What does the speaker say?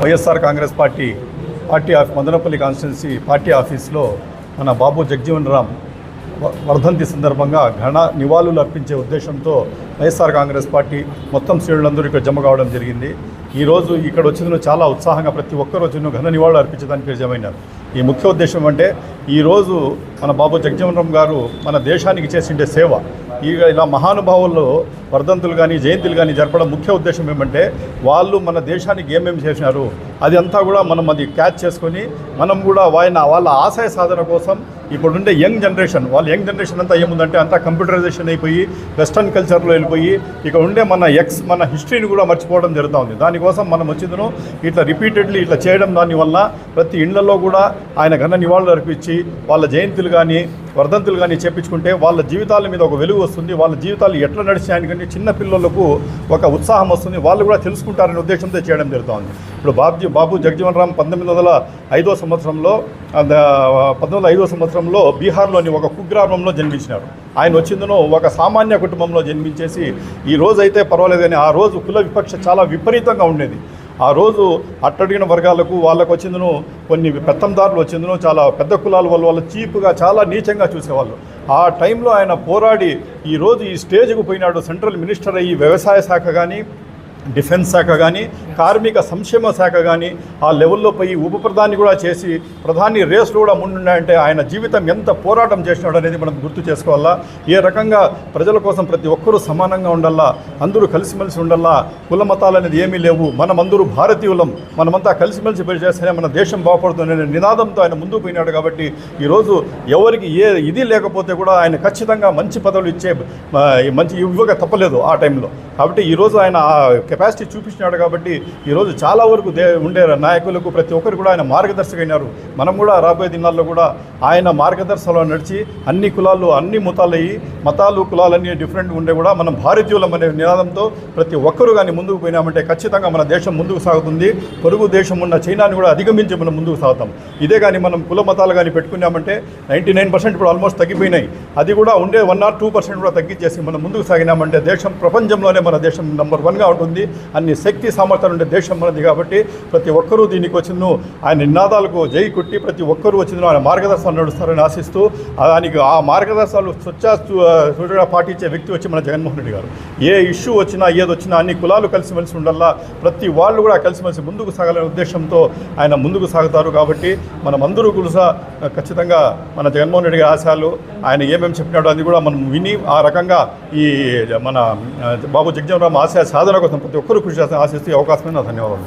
YSR Congress party Madanapalle constituency party ఆఫీస్లో మన బాబు జగజీవన్ రామ్ వర్ధంతి సందర్భంగా ఘన నివాళులు అర్పించే ఉద్దేశంతో వైఎస్ఆర్ కాంగ్రెస్ పార్టీ మొత్తం శ్రేణులందరూ ఇక్కడ జమ కావడం జరిగింది. ఈరోజు ఇక్కడ వచ్చిన చాలా ఉత్సాహంగా ప్రతి ఒక్కరు వచ్చిన ఘన నివాళులు అర్పించడానికి జమైనారు. ఈ ముఖ్య ఉద్దేశం అంటే ఈరోజు మన బాబు జగజీవన్ రామ్ గారు మన దేశానికి చేసిండే సేవ, ఇలా మహానుభావులు వర్ధంతులు కానీ జయంతులు కానీ జరపడం ముఖ్య ఉద్దేశం ఏమంటే వాళ్ళు మన దేశానికి ఏమేమి చేసినారు అది అంతా కూడా మనం అది క్యాచ్ చేసుకొని మనం కూడా వాళ్ళ ఆశయ సాధన కోసం ఇప్పుడుండే యంగ్ జనరేషన్ అంతా ఏముందంటే అంతా కంప్యూటరైజేషన్ అయిపోయి వెస్టర్న్ కల్చర్లో వెళ్ళిపోయి ఇక ఉండే మన హిస్టరీని కూడా మర్చిపోవడం జరుగుతూ ఉంది. దానికోసం మనం వచ్చిందను ఇట్లా రిపీటెడ్లీ ఇట్లా చేయడం దానివల్ల ప్రతి ఇళ్లలో కూడా ఆయన ఘన నివాళులు అర్పించి వాళ్ళ జయంతులు కానీ వర్ధంతులు కానీ చేపించుకుంటే వాళ్ళ జీవితాల మీద ఒక వెలుగు వస్తుంది. వాళ్ళ జీవితాలు ఎట్లా నడిచాయని కానీ చిన్న పిల్లలకు ఒక ఉత్సాహం వస్తుంది, వాళ్ళు కూడా తెలుసుకుంటారనే ఉద్దేశంతో చేయడం జరుగుతుంది. ఇప్పుడు బాబు జగజీవన్ రామ్ 1905 సంవత్సరంలో బీహార్లోని ఒక కుగ్రామంలో జన్మించినారు. ఆయన వచ్చిందనో ఒక సామాన్య కుటుంబంలో జన్మించేసి ఈ రోజు అయితే పర్వాలేదు కానీ ఆ రోజు కుల విపక్ష చాలా విపరీతంగా ఉండేది. ఆ రోజు అట్టడిగిన వర్గాలకు వాళ్ళకు వచ్చిందను కొన్ని పెత్తందారులు వచ్చిందను చాలా పెద్ద కులాల వాళ్ళు చీప్గా చాలా నీచంగా చూసేవాళ్ళు. ఆ టైంలో ఆయన పోరాడి ఈరోజు ఈ స్టేజ్కు పోయినాడు. సెంట్రల్ మినిస్టర్ అయ్యి వ్యవసాయ శాఖ కానీ డిఫెన్స్ శాఖ కానీ కార్మిక సంక్షేమ శాఖ కానీ ఆ లెవెల్లో పోయి ఉప ప్రధాని కూడా చేసి ప్రధాని రేసులో కూడా ముందుండే ఆయన జీవితం ఎంత పోరాటం చేసినాడు అనేది మనం గుర్తు చేసుకోవాలా. ఏ రకంగా ప్రజల కోసం ప్రతి ఒక్కరూ సమానంగా ఉండాలా, అందరూ కలిసిమెలిసి ఉండాలా, కుల మతాలు అనేది ఏమీ లేవు, మనమందరూ భారతీయులం, మనమంతా కలిసిమెలిసి పనిచేస్తేనే మన దేశం బాగుపడుతుందనే నినాదంతో ఆయన ముందుకు పోయినాడు. కాబట్టి ఈరోజు ఎవరికి ఇది లేకపోతే కూడా ఆయన ఖచ్చితంగా మంచి పదవులు మంచి ఇవ్వక తప్పలేదు ఆ టైంలో. కాబట్టి ఈరోజు ఆయన కెపాసిటీ చూపించినాడు. కాబట్టి ఈరోజు చాలా వరకు ఉండే నాయకులకు ప్రతి ఒక్కరు కూడా ఆయన మార్గదర్శక అయినారు. మనం కూడా రాబోయే దినాల్లో కూడా ఆయన మార్గదర్శకంలో నడిచి అన్ని కులాలు అన్ని మతాలు కులాలన్నీ డిఫరెంట్ ఉండే కూడా మనం భారతీయులం అనే నినాదంతో ప్రతి ఒక్కరు కానీ ముందుకు పోయినామంటే ఖచ్చితంగా మన దేశం ముందుకు సాగుతుంది. పొరుగు దేశం ఉన్న చైనాని కూడా అధిగమించి మనం ముందుకు సాగుతాం. ఇదే కానీ మనం కుల మతాలు కానీ పెట్టుకున్నామంటే 99% ఇప్పుడు ఆల్మోస్ట్ తగ్గిపోయినాయి. అది కూడా ఉండే 1 or 2% కూడా తగ్గించేసి మనం ముందుకు సాగినామంటే దేశం ప్రపంచంలోనే మన దేశం నెంబర్ 1గా ఉంటుంది. అన్ని శక్తి సామర్థ్యాలు ఉండే దేశం మనది. కాబట్టి ప్రతి ఒక్కరూ దీనికి వచ్చిన ఆయన నినాదాలకు జై కొట్టి ప్రతి ఒక్కరూ వచ్చిన ఆయన మార్గదర్శనం నడుస్తారని ఆశిస్తూ దానికి ఆ మార్గదర్శనాలు స్వచ్ఛగా పాటించే వ్యక్తి వచ్చి మన జగన్మోహన్ రెడ్డి గారు. ఏ ఇష్యూ వచ్చినా ఏదొచ్చినా అన్ని కులాలు కలిసిమెలిసి ఉండాలా, ప్రతి వాళ్ళు కూడా కలిసిమెలిసి ముందుకు సాగాలనే ఉద్దేశంతో ఆయన ముందుకు సాగుతారు. కాబట్టి మనమందరూ కూడా ఖచ్చితంగా మన జగన్మోహన్ రెడ్డి గారి ఆశయాలు ఆయన ఏమేమి చెప్పినాడో అది కూడా మనం విని ఆ రకంగా ఈ మన బాబు జగజీవన్ రామ్ ఆశయ సాధన కోసం ప్రతి ఒక్కరూ కృషి చేస్తాను ఆశిస్తూ అవకాశమైన ధన్యవాదాలు.